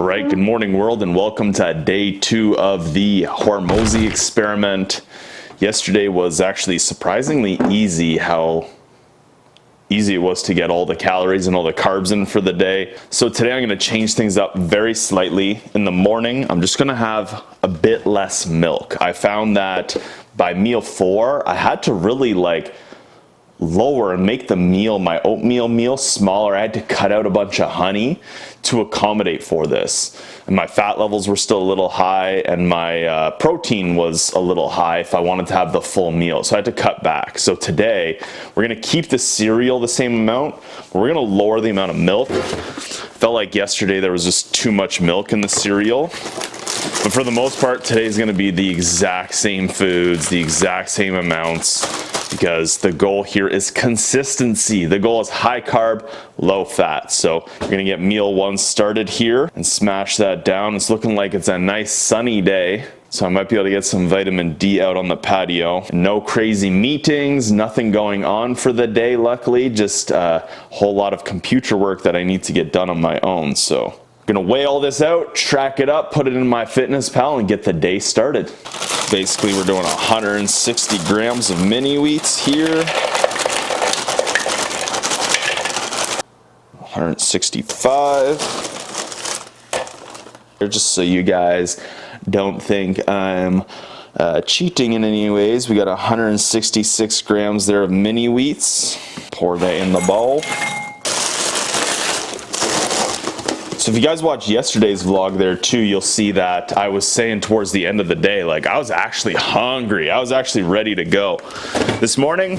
right, good morning world, and welcome to day 2 of the Hormozi Experiment. Yesterday was actually surprisingly easy, how easy it was to get all the calories and all the carbs in for the day. So today I'm going to change things up very slightly. In the morning, I'm just going to have a bit less milk. I found that by meal 4, I had to really lower and make the meal, my oatmeal meal, smaller. I had to cut out a bunch of honey to accommodate for this. And my fat levels were still a little high, and my protein was a little high if I wanted to have the full meal. So I had to cut back. So today, we're gonna keep the cereal the same amount, but we're gonna lower the amount of milk. Felt like yesterday there was just too much milk in the cereal. But for the most part, today's gonna be the exact same foods, the exact same amounts, because the goal here is consistency. The goal is high carb, low fat. So you're gonna get meal 1 started here and smash that down. It's looking like it's a nice sunny day, so I might be able to get some vitamin D out on the patio. No crazy meetings, nothing going on for the day, luckily. Just a whole lot of computer work that I need to get done on my own. So I'm gonna weigh all this out, track it up, put it in my fitness pal, and get the day started. Basically, we're doing 160 grams of mini wheats here. 165. Just so you guys don't think I'm cheating in any ways, we got 166 grams there of mini wheats. Pour that in the bowl. So if you guys watched yesterday's vlog there too, you'll see that I was saying towards the end of the day, I was actually hungry. I was actually ready to go. This morning,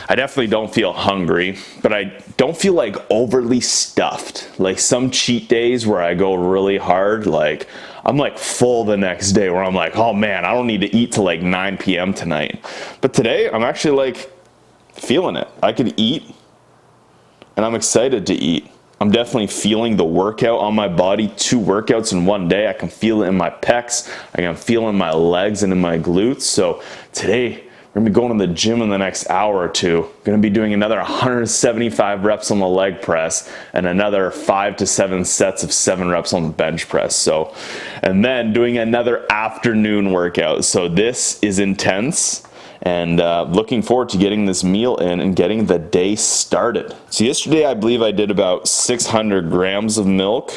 I definitely don't feel hungry, but I don't feel overly stuffed. Like some cheat days where I go really hard, I'm full the next day where I'm oh man, I don't need to eat till 9 p.m. tonight. But today, I'm actually feeling it. I could eat, and I'm excited to eat. I'm definitely feeling the workout on my body. 2 workouts in one day. I can feel it in my pecs. I can feel it in my legs and in my glutes. So today, we're gonna be going to the gym in the next hour or 2. Gonna be doing another 175 reps on the leg press and another 5 to 7 sets of 7 reps on the bench press. So, and then doing another afternoon workout. So this is intense. And looking forward to getting this meal in and getting the day started. So yesterday, I believe I did about 600 grams of milk.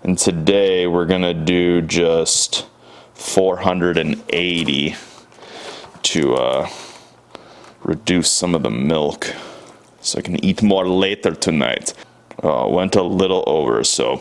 And today, we're gonna do just 480 to reduce some of the milk, so I can eat more later tonight. Went a little over, so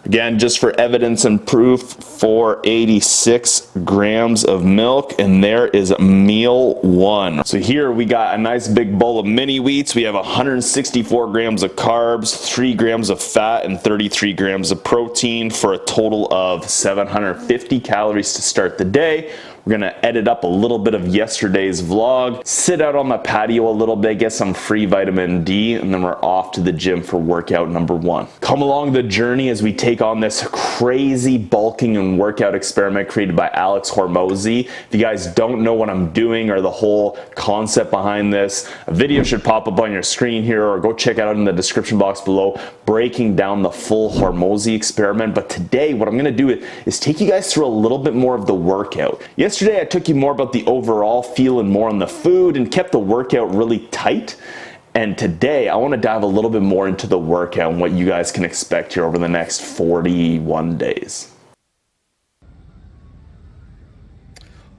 again, just for evidence and proof, 486 grams of milk, and there is meal 1. So here we got a nice big bowl of mini wheats. We have 164 grams of carbs, 3 grams of fat, and 33 grams of protein for a total of 750 calories to start the day. We're gonna edit up a little bit of yesterday's vlog, sit out on the patio a little bit, get some free vitamin D, and then we're off to the gym for workout number 1. Come along the journey as we take on this crazy bulking and workout experiment created by Alex Hormozi. If you guys don't know what I'm doing or the whole concept behind this, a video should pop up on your screen here, or go check it out in the description box below, breaking down the full Hormozi experiment. But today, what I'm gonna do is take you guys through a little bit more of the workout. Yesterday, I took you more about the overall feel and more on the food and kept the workout really tight. And today, I want to dive a little bit more into the workout and what you guys can expect here over the next 41 days.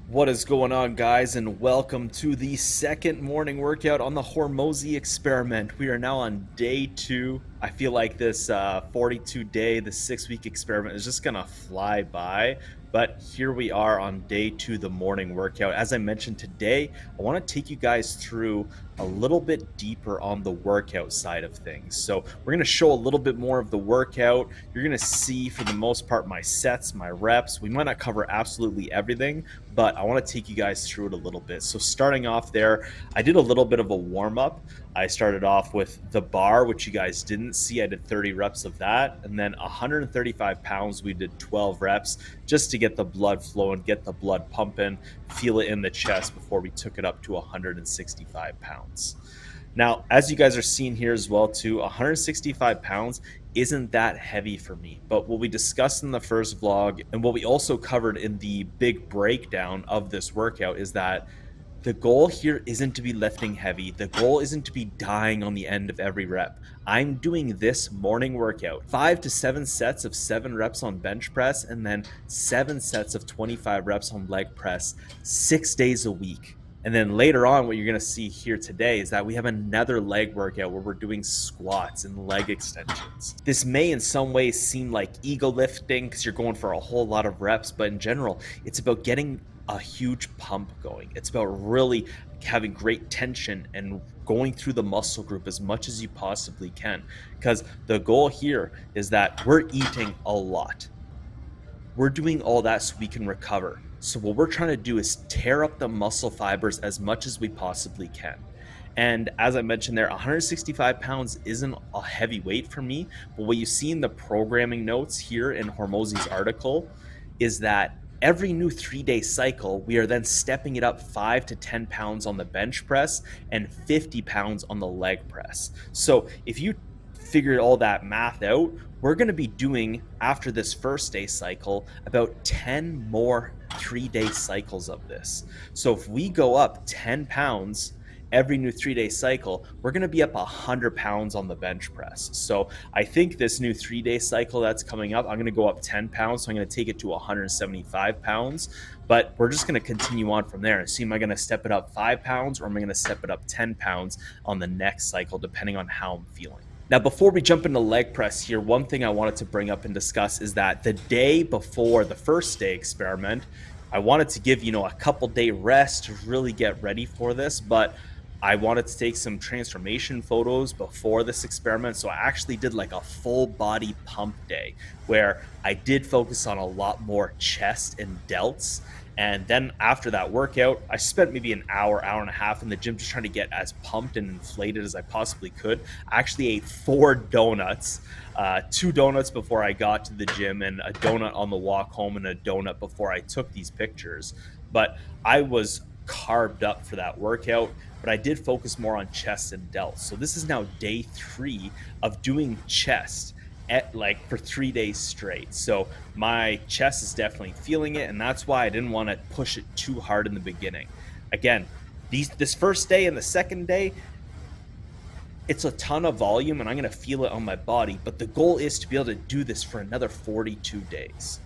What is going on, guys, and welcome to the second morning workout on the Hormozi Experiment. We are now on day 2. I feel like this 42-day, the 6-week experiment is just gonna fly by. But here we are on day 2, the morning workout. As I mentioned today, I want to take you guys through a little bit deeper on the workout side of things. So we're going to show a little bit more of the workout. You're going to see, for the most part, my sets, my reps. We might not cover absolutely everything, but I want to take you guys through it a little bit. So starting off there, I did a little bit of a warm-up. I started off with the bar, which you guys didn't see. I did 30 reps of that, and then 135 pounds, we did 12 reps just to get the blood flowing, get the blood pumping, feel it in the chest before we took it up to 165 pounds. Now, as you guys are seeing here as well too, 165 pounds isn't that heavy for me. But what we discussed in the first vlog and what we also covered in the big breakdown of this workout is that the goal here isn't to be lifting heavy. The goal isn't to be dying on the end of every rep. I'm doing this morning workout, 5 to 7 sets of 7 reps on bench press, and then 7 sets of 25 reps on leg press, 6 days a week. And then later on, what you're going to see here today is that we have another leg workout where we're doing squats and leg extensions. This may in some ways seem like ego lifting because you're going for a whole lot of reps, but in general, it's about getting a huge pump going. It's about really having great tension and going through the muscle group as much as you possibly can. Because the goal here is that we're eating a lot. We're doing all that so we can recover. So what we're trying to do is tear up the muscle fibers as much as we possibly can. And as I mentioned there, 165 pounds isn't a heavy weight for me. But what you see in the programming notes here in Hormozi's article is that every new 3-day cycle, we are then stepping it up 5 to 10 pounds on the bench press and 50 pounds on the leg press. So if you figure all that math out, we're going to be doing, after this first day cycle, about 10 more 3-day cycles of this. So if we go up 10 pounds every new 3-day cycle, we're going to be up 100 pounds on the bench press. So I think this new 3-day cycle that's coming up, I'm going to go up 10 pounds. So I'm going to take it to 175 pounds. But we're just going to continue on from there and see, am I going to step it up 5 pounds or am I going to step it up 10 pounds on the next cycle, depending on how I'm feeling. Now, before we jump into leg press here, one thing I wanted to bring up and discuss is that the day before the first day experiment, I wanted to give, a couple day rest to really get ready for this, but I wanted to take some transformation photos before this experiment. So I actually did like a full body pump day where I did focus on a lot more chest and delts. And then after that workout, I spent maybe an hour, hour and a half in the gym just trying to get as pumped and inflated as I possibly could. I actually ate 4 donuts, 2 donuts before I got to the gym, and a donut on the walk home, and a donut before I took these pictures. But I was carved up for that workout, but I did focus more on chest and delts. So this is now day 3 of doing chest for 3 days straight. So my chest is definitely feeling it, and that's why I didn't want to push it too hard in the beginning. Again, this first day and the second day, it's a ton of volume and I'm going to feel it on my body, but the goal is to be able to do this for another 42 days.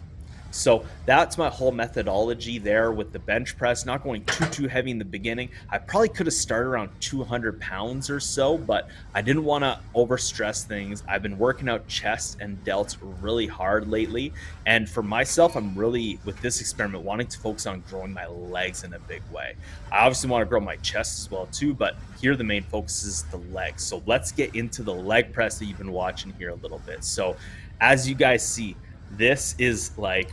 So that's my whole methodology there with the bench press, not going too heavy in the beginning. I probably could have started around 200 pounds or so, but I didn't want to overstress things. I've been working out chest and delts really hard lately. And for myself, I'm really, with this experiment, wanting to focus on growing my legs in a big way. I obviously want to grow my chest as well too, but here the main focus is the legs. So let's get into the leg press that you've been watching here a little bit. So as you guys see, this is like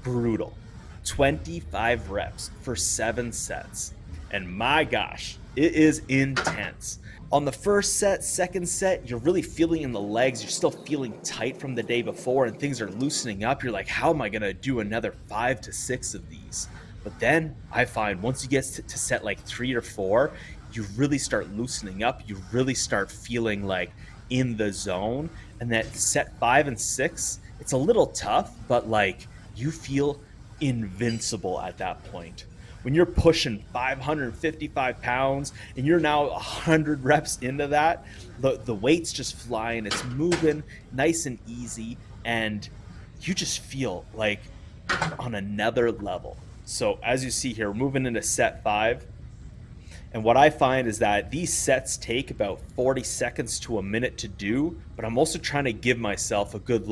brutal. 25 reps for 7 sets. And my gosh, it is intense. On the first set, second set, you're really feeling in the legs. You're still feeling tight from the day before and things are loosening up. You're like, how am I going to do another 5 to 6 of these? But then I find once you get to set like 3 or 4, you really start loosening up. You really start feeling like in the zone. And that set 5 and 6, it's a little tough, but like you feel invincible at that point. When you're pushing 555 pounds and you're now 100 reps into that, the weight's just flying, it's moving nice and easy, and you just feel like on another level. So as you see here, we're moving into set 5. And what I find is that these sets take about 40 seconds to a minute to do, but I'm also trying to give myself a good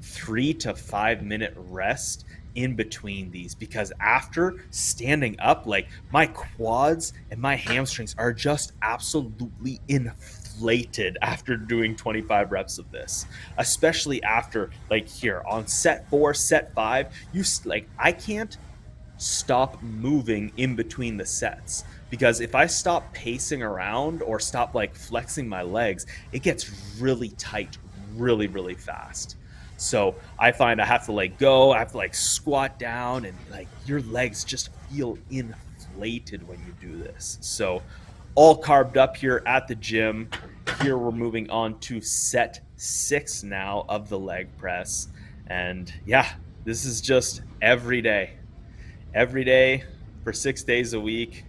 3 to 5 minute rest in between these, because after standing up, my quads and my hamstrings are just absolutely inflated after doing 25 reps of this, especially after here on set 4, set 5, I can't stop moving in between the sets, because if I stop pacing around or stop flexing my legs, it gets really tight really fast. So I find I have to let go, I have to squat down, and your legs just feel inflated when you do this. So all carved up here at the gym. Here we're moving on to set 6 now of the leg press. And yeah, this is just every day for 6 days a week.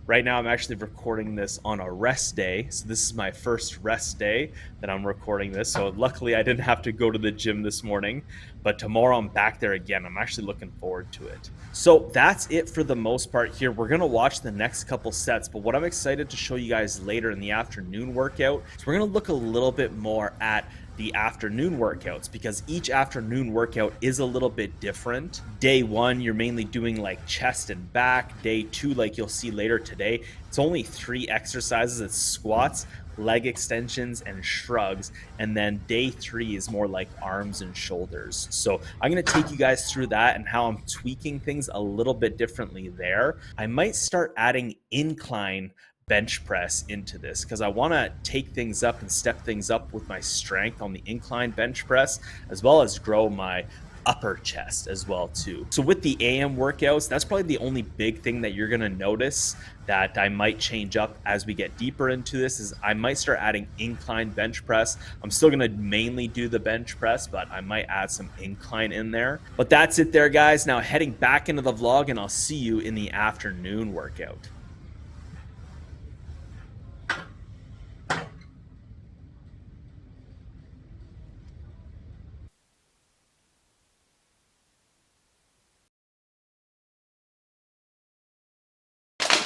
Right now, I'm actually recording this on a rest day. So this is my first rest day that I'm recording this. So luckily, I didn't have to go to the gym this morning. But tomorrow, I'm back there again. I'm actually looking forward to it. So that's it for the most part here. We're going to watch the next couple sets. But what I'm excited to show you guys later in the afternoon workout is we're going to look a little bit more at the afternoon workouts, because each afternoon workout is a little bit different. Day 1, you're mainly doing like chest and back. Day 2, like you'll see later today, it's only 3 exercises. It's squats, leg extensions, and shrugs. And then day 3 is more like arms and shoulders. So I'm going to take you guys through that and how I'm tweaking things a little bit differently there. I might start adding incline bench press into this, because I want to take things up and step things up with my strength on the incline bench press, as well as grow my upper chest as well too. So with the AM workouts, that's probably the only big thing that you're going to notice that I might change up as we get deeper into this, is I might start adding incline bench press. I'm still going to mainly do the bench press, but I might add some incline in there. But that's it there, guys. Now heading back into the vlog, and I'll see you in the afternoon workout.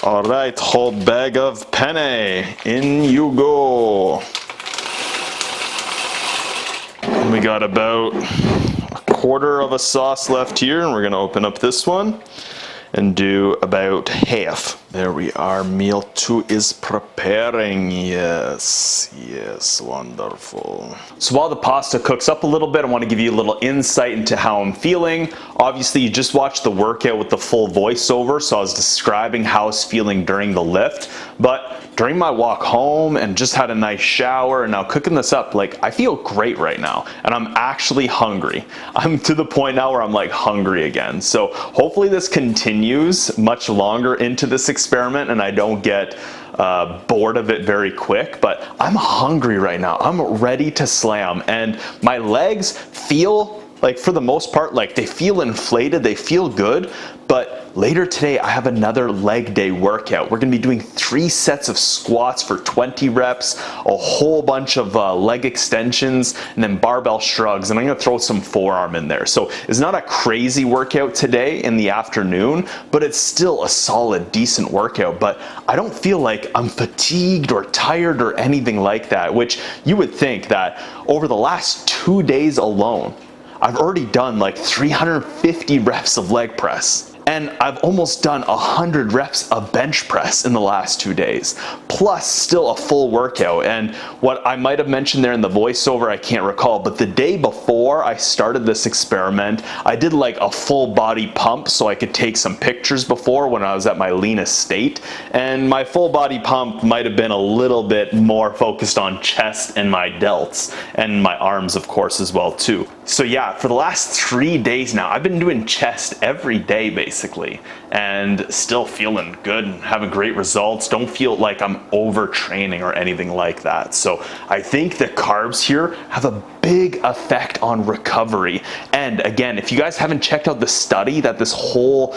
All right, whole bag of penne, in you go. And we got about a quarter of a sauce left here, and we're gonna open up this one and do about half. There we are, meal 2 is preparing. Yes, wonderful. So while the pasta cooks up a little bit, I want to give you a little insight into how I'm feeling. Obviously, you just watched the workout with the full voiceover, so I was describing how I was feeling during the lift, but during my walk home and just had a nice shower and now cooking this up, like I feel great right now, and I'm actually hungry. I'm to the point now where I'm like hungry again. So hopefully this continues much longer into this experiment and I don't get bored of it very quick, but I'm hungry right now. I'm ready to slam, and my legs feel like, for the most part, like they feel inflated, they feel good. But later today, I have another leg day workout. We're gonna be doing 3 sets of squats for 20 reps, a whole bunch of leg extensions, and then barbell shrugs, and I'm gonna throw some forearm in there. So it's not a crazy workout today in the afternoon, but it's still a solid, decent workout. But I don't feel like I'm fatigued or tired or anything like that, which you would think that over the last 2 days alone, I've already done like 350 reps of leg press. And I've almost done 100 reps of bench press in the last 2 days, plus still a full workout. And what I might have mentioned there in the voiceover, I can't recall, but the day before I started this experiment, I did like a full body pump so I could take some pictures before when I was at my leanest state. And my full body pump might have been a little bit more focused on chest and my delts, and my arms of course as well too. So yeah, for the last 3 days now, I've been doing chest every day basically, and still feeling good and having great results. Don't feel like I'm overtraining or anything like that. So I think the carbs here have a big effect on recovery. And again, if you guys haven't checked out the study that this whole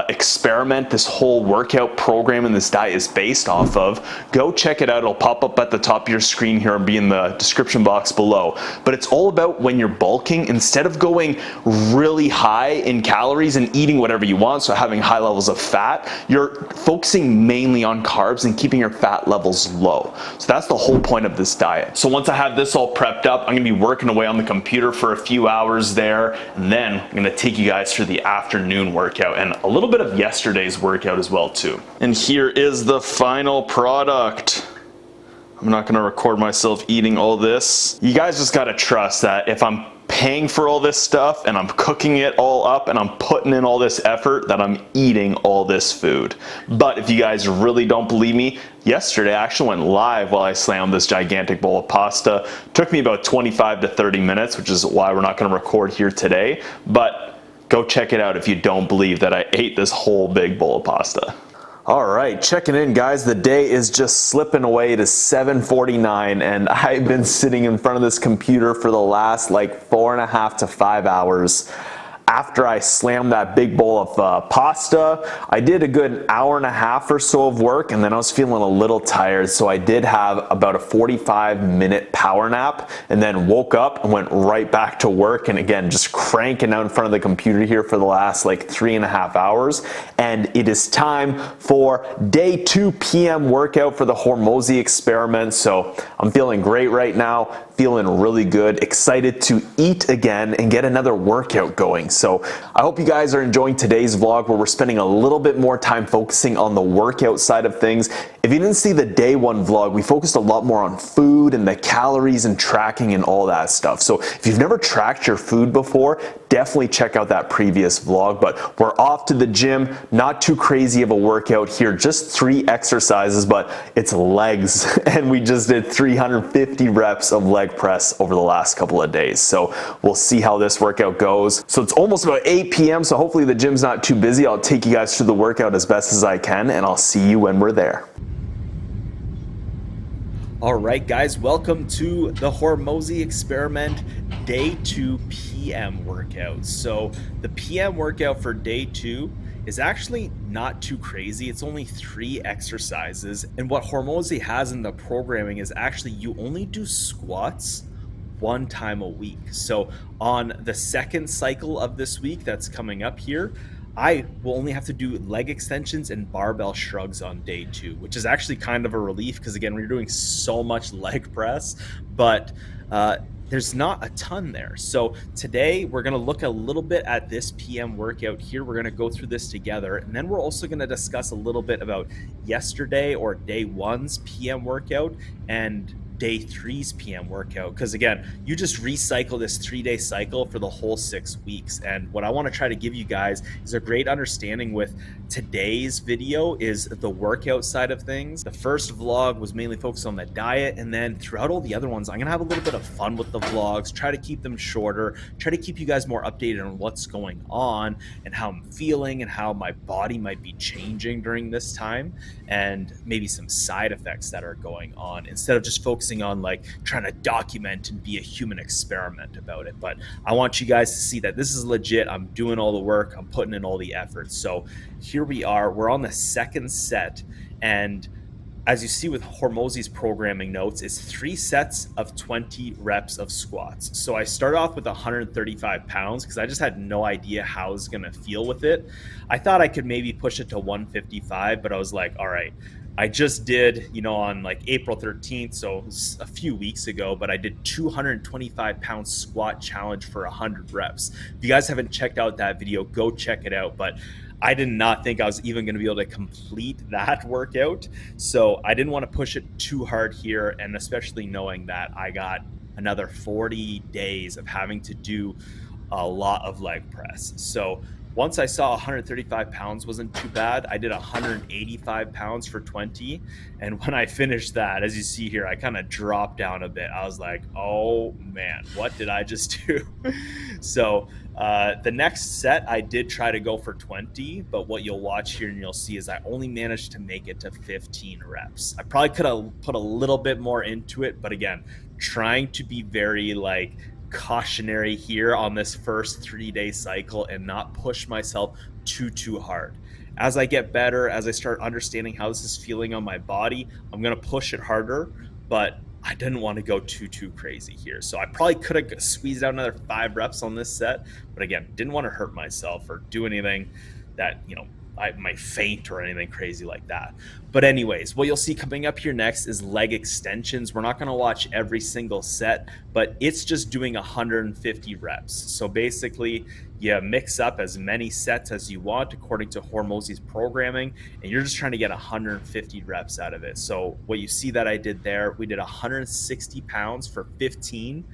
experiment, this whole workout program and this diet is based off of, go check it out. It'll pop up at the top of your screen here and be in the description box below. But it's all about when you're bulking, instead of going really high in calories and eating whatever you want, so having high levels of fat, you're focusing mainly on carbs and keeping your fat levels low. So that's the whole point of this diet. So once I have this all prepped up, I'm gonna be working away on the computer for a few hours there, and then I'm gonna take you guys through the afternoon workout and a little bit of yesterday's workout as well too. And here is the final product. I'm not gonna record myself eating all this. You guys just gotta trust that if I'm paying for all this stuff and I'm cooking it all up and I'm putting in all this effort, that I'm eating all this food. But if you guys really don't believe me, yesterday I actually went live while I slammed this gigantic bowl of pasta. Took me about 25 to 30 minutes, which is why we're not gonna record here today. But go check it out if you don't believe that I ate this whole big bowl of pasta. All right, checking in, guys. The day is just slipping away to 7:49, and I've been sitting in front of this computer for the last like 4.5 to 5 hours. After I slammed that big bowl of pasta, I did a good hour and a half or so of work, and then I was feeling a little tired, so I did have about a 45-minute power nap, and then woke up and went right back to work, and again, just cranking out in front of the computer here for the last like 3.5 hours. And it is time for day 2 PM workout for the Hormozi Experiment. So I'm feeling great right now, feeling really good, excited to eat again and get another workout going. So I hope you guys are enjoying today's vlog, where we're spending a little bit more time focusing on the workout side of things. If you didn't see the day 1 vlog, we focused a lot more on food and the calories and tracking and all that stuff. So if you've never tracked your food before, definitely check out that previous vlog. But we're off to the gym, not too crazy of a workout here, just 3 exercises, but it's legs. And we just did 350 reps of leg press over the last couple of days. So we'll see how this workout goes. So it's almost about 8 PM, so hopefully the gym's not too busy. I'll take you guys through the workout as best as I can, and I'll see you when we're there. All right, guys, welcome to the Hormozi Experiment day 2 PM workout. So the PM workout for day 2 is actually not too crazy. It's only 3 exercises. And what Hormozi has in the programming is actually you only do squats 1 time a week. So on the second cycle of this week that's coming up here, I will only have to do leg extensions and barbell shrugs on day 2, which is actually kind of a relief because, again, we're doing so much leg press, but there's not a ton there. So today we're going to look a little bit at this PM workout here. We're going to go through this together, and then we're also going to discuss a little bit about yesterday or day 1's PM workout and day 3's PM workout, because again, you just recycle this 3-day cycle for the whole 6 weeks. And what I want to try to give you guys is a great understanding with today's video is the workout side of things. The first vlog was mainly focused on the diet, and then throughout all the other ones, I'm gonna have a little bit of fun with the vlogs, try to keep them shorter, try to keep you guys more updated on what's going on and how I'm feeling and how my body might be changing during this time, and maybe some side effects that are going on, instead of just focusing on like trying to document and be a human experiment about it. But I want you guys to see that this is legit. I'm doing all the work, I'm putting in all the effort. So here we are, we're on the second set, and as you see with Hormozi's programming notes, it's 3 sets of 20 reps of squats. So I started off with 135 pounds because I just had no idea how I was going to feel with it. I thought I could maybe push it to 155, but I was like, all right, I just did, on like April 13th, so it was a few weeks ago, but I did 225-pound squat challenge for 100 reps. If you guys haven't checked out that video, go check it out. But I did not think I was even going to be able to complete that workout. So I didn't want to push it too hard here, and especially knowing that I got another 40 days of having to do a lot of leg press. So once I saw 135 pounds wasn't too bad, I did 185 pounds for 20. And when I finished that, as you see here, I kind of dropped down a bit. I was like, oh man, what did I just do? So the next set, I did try to go for 20, but what you'll watch here and you'll see is I only managed to make it to 15 reps. I probably could have put a little bit more into it, but again, trying to be very like cautionary here on this first 3-day cycle and not push myself too hard. As I get better, as I start understanding how this is feeling on my body, I'm going to push it harder, but I didn't want to go too crazy here. So I probably could have squeezed out another 5 reps on this set, but again, didn't want to hurt myself or do anything that, I might faint or anything crazy like that. But anyways, what you'll see coming up here next is leg extensions. We're not going to watch every single set, but it's just doing 150 reps. So basically, you mix up as many sets as you want according to Hormozi's programming, and you're just trying to get 150 reps out of it. So what you see that I did there, we did 160 pounds for 15,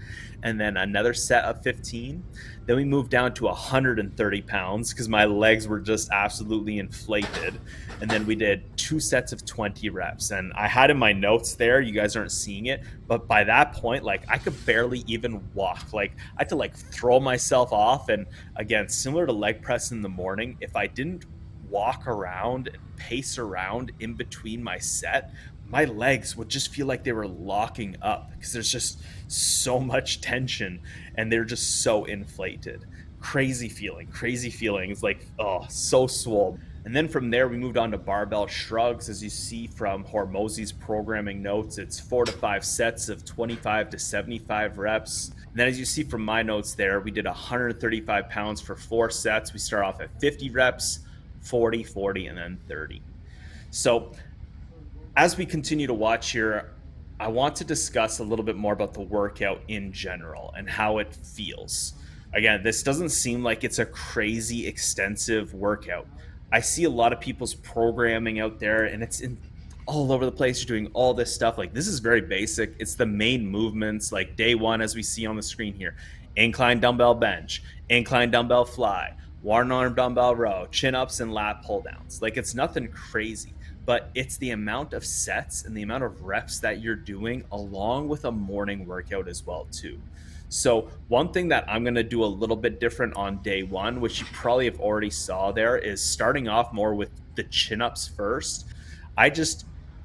and then another set of 15. Then we moved down to 130 pounds because my legs were just absolutely inflated. And then we did 2 sets of 20 reps. And I had in my notes there, you guys aren't seeing it, but by that point, like I could barely even walk. Like I had to like throw myself off. And again, similar to leg press in the morning, if I didn't walk around and pace around in between my set, my legs would just feel like they were locking up because there's just so much tension and they're just so inflated. Crazy feeling, crazy feeling. It's like, oh, so swole. And then from there, we moved on to barbell shrugs. As you see from Hormozi's programming notes, it's 4 to 5 sets of 25 to 75 reps. And then as you see from my notes there, we did 135 pounds for 4 sets. We start off at 50 reps, 40, 40, and then 30. So as we continue to watch here, I want to discuss a little bit more about the workout in general and how it feels. Again, this doesn't seem like it's a crazy extensive workout. I see a lot of people's programming out there and it's in all over the place. You're doing all this stuff. Like, this is very basic. It's the main movements, like day one, as we see on the screen here: incline dumbbell bench, incline dumbbell fly, one arm dumbbell row, chin ups, and lat pull downs. Like, it's nothing crazy, but it's the amount of sets and the amount of reps that you're doing along with a morning workout as well too. So one thing that I'm going to do a little bit different on day one, which you probably have already saw there, is starting off more with the chin-ups first.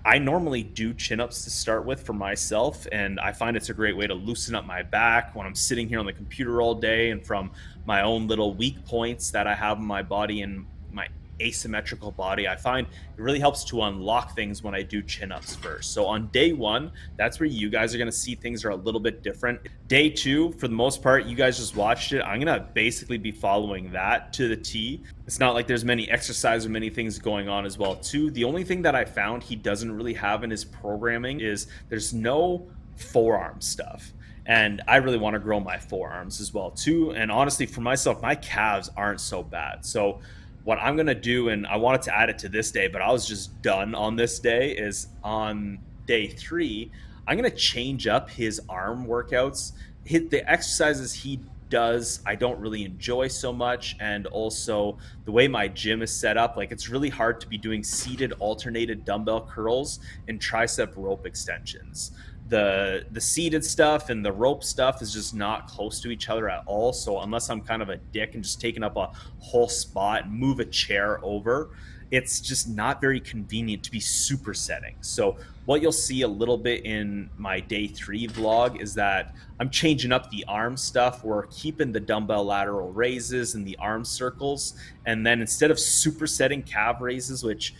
I normally do chin-ups to start with for myself, and I find it's a great way to loosen up my back when I'm sitting here on the computer all day, and from my own little weak points that I have in my body and my asymmetrical body, I find it really helps to unlock things when I do chin-ups first. So on day one, that's where you guys are going to see things are a little bit different. Day two, for the most part, you guys just watched it. I'm going to basically be following that to the T. It's not like there's many exercises or many things going on as well too. The only thing that I found he doesn't really have in his programming is there's no forearm stuff. And I really want to grow my forearms as well too. And honestly, for myself, my calves aren't so bad. So what I'm going to do, and I wanted to add it to this day, but I was just done on this day, is on day 3, I'm going to change up his arm workouts. The exercises he does, I don't really enjoy so much. And also the way my gym is set up, like, it's really hard to be doing seated alternated dumbbell curls and tricep rope extensions. The seated stuff and the rope stuff is just not close to each other at all. So unless I'm kind of a dick and just taking up a whole spot and move a chair over, it's just not very convenient to be supersetting. So what you'll see a little bit in my day 3 vlog is that I'm changing up the arm stuff. We're keeping the dumbbell lateral raises and the arm circles. And then instead of supersetting calf raises, which,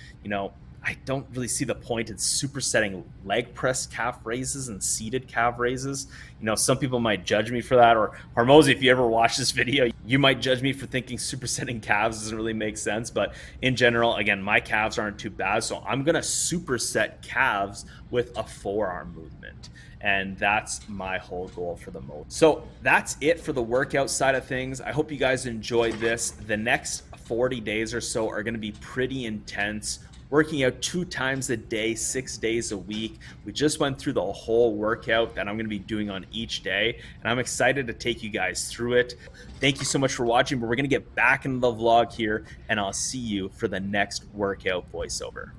I don't really see the point in supersetting leg press calf raises and seated calf raises. Some people might judge me for that. Or Hormozi, if you ever watch this video, you might judge me for thinking supersetting calves doesn't really make sense. But in general, again, my calves aren't too bad. So I'm going to superset calves with a forearm movement. And that's my whole goal for the most. So that's it for the workout side of things. I hope you guys enjoyed this. The next 40 days or so are going to be pretty intense. Working out 2 times a day, 6 days a week. We just went through the whole workout that I'm going to be doing on each day, and I'm excited to take you guys through it. Thank you so much for watching, but we're going to get back into the vlog here, and I'll see you for the next workout voiceover.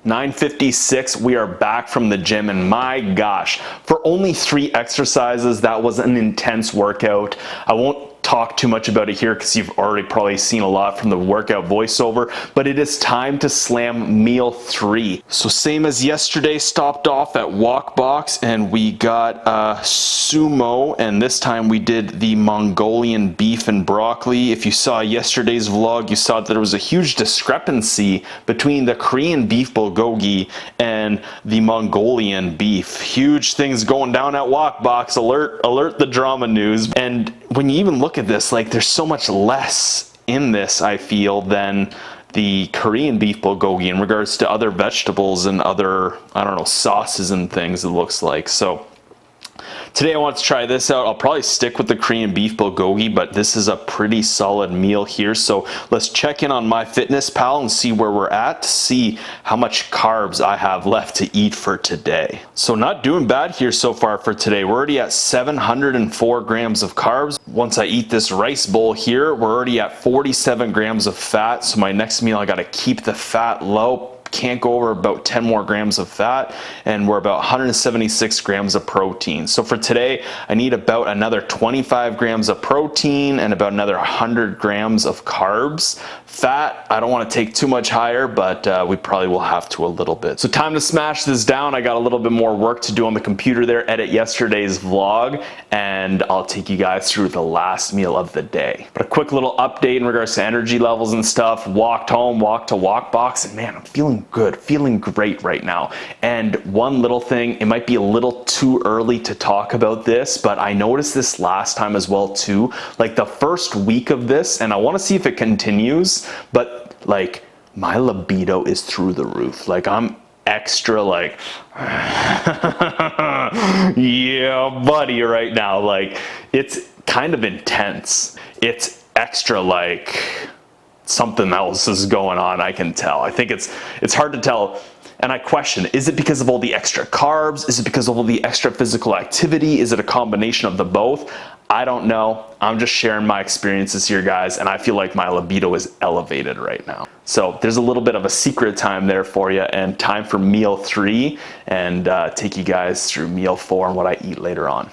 9:56, we are back from the gym, and my gosh, for only 3 exercises, that was an intense workout. I won't talk too much about it here because you've already probably seen a lot from the workout voiceover, but it is time to slam meal 3. So same as yesterday, stopped off at Walk Box and we got sumo, and this time we did the Mongolian beef and broccoli. If you saw yesterday's vlog, you saw that there was a huge discrepancy between the Korean beef bulgogi and the Mongolian beef. Huge things going down at Walk Box. Alert the drama news. And when you even look at this, like, there's so much less in this, I feel, than the Korean beef bulgogi in regards to other vegetables and other, I don't know, sauces and things, it looks like. So today I want to try this out. I'll probably stick with the Korean beef bulgogi, but this is a pretty solid meal here. So let's check in on MyFitnessPal and see where we're at, to see how much carbs I have left to eat for today. So not doing bad here so far for today. We're already at 704 grams of carbs. Once I eat this rice bowl here, we're already at 47 grams of fat. So my next meal, I got to keep the fat low, can't go over about 10 more grams of fat, and we're about 176 grams of protein. So for today, I need about another 25 grams of protein and about another 100 grams of carbs. Fat, I don't want to take too much higher, but we probably will have to a little bit. So time to smash this down. I got a little bit more work to do on the computer there, edit yesterday's vlog, and I'll take you guys through the last meal of the day. But a quick little update in regards to energy levels and stuff. Walked home, walked to walk box, and man, I'm feeling good, feeling great right now. And one little thing, it might be a little too early to talk about this, but I noticed this last time as well too, like the first week of this, and I want to see if it continues, but like my libido is through the roof. Like I'm extra like yeah buddy right now. Like it's kind of intense. It's extra like something else is going on, I can tell. I think it's hard to tell, and I question, is it because of all the extra carbs? Is it because of all the extra physical activity? Is it a combination of the both? I don't know. I'm just sharing my experiences here, guys, and I feel like my libido is elevated right now. So there's a little bit of a secret time there for you, and time for meal 3, and take you guys through meal 4 and what I eat later on.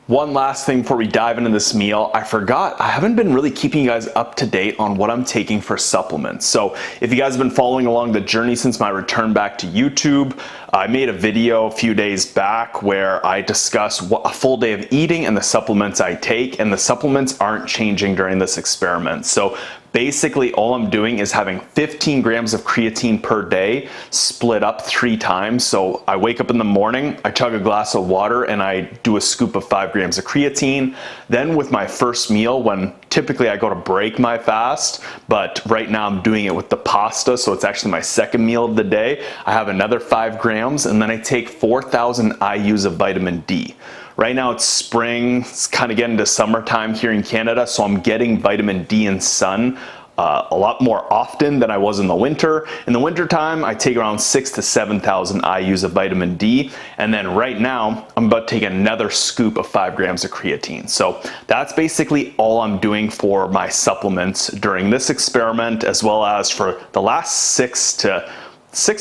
One last thing before we dive into this meal, I forgot, I haven't been really keeping you guys up to date on what I'm taking for supplements. So if you guys have been following along the journey since my return back to YouTube, I made a video a few days back where I discuss a full day of eating and the supplements I take, and the supplements aren't changing during this experiment. So basically all I'm doing is having 15 grams of creatine per day split up 3 times. So I wake up in the morning, I chug a glass of water, and I do a scoop of 5 grams of creatine. Then with my first meal, when typically I go to break my fast, but right now I'm doing it with the pasta, so it's actually my second meal of the day, I have another 5 grams, and then I take 4,000 IUs of vitamin D. Right now it's spring, it's kind of getting to summertime here in Canada, so I'm getting vitamin D and sun a lot more often than I was in the winter. In the winter time, I take around 6,000 to 7,000 IUs of vitamin D, and then right now I'm about to take another scoop of 5 grams of creatine. So that's basically all I'm doing for my supplements during this experiment, as well as for the last 6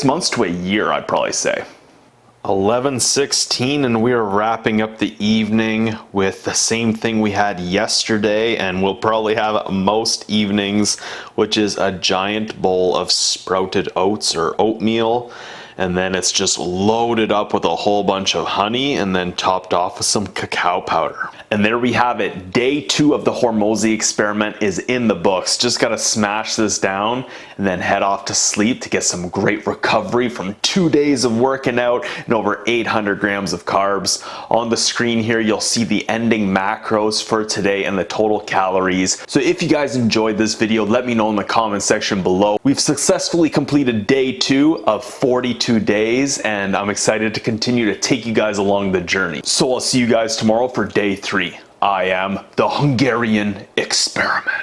months to a year, I'd probably say. 11:16, and we are wrapping up the evening with the same thing we had yesterday, and we'll probably have most evenings, which is a giant bowl of sprouted oats or oatmeal, and then it's just loaded up with a whole bunch of honey and then topped off with some cacao powder. And there we have it. Day 2 of the Hormozi experiment is in the books. Just gotta smash this down and then head off to sleep to get some great recovery from 2 days of working out and over 800 grams of carbs. On the screen here, you'll see the ending macros for today and the total calories. So if you guys enjoyed this video, let me know in the comment section below. We've successfully completed day 2 of 42 days, and I'm excited to continue to take you guys along the journey. So I'll see you guys tomorrow for day 3. I am the Hungarian Experiment.